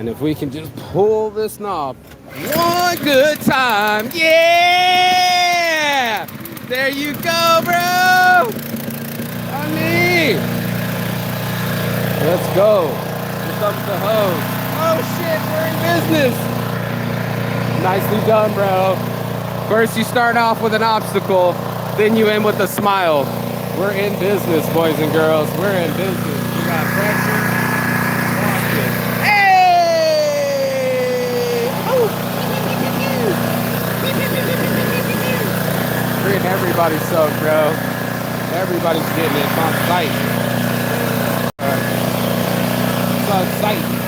And if we can just pull this knob one good time, yeah! There you go, bro! Honey! Let's go. Here comes the hose. Oh shit, we're in business! Nicely done, bro. First you start off with an obstacle, then you end with a smile. We're in business, boys and girls. We're in business. We got pressure. Everybody's soaked, bro. Everybody's getting it. It's on site. It's on site.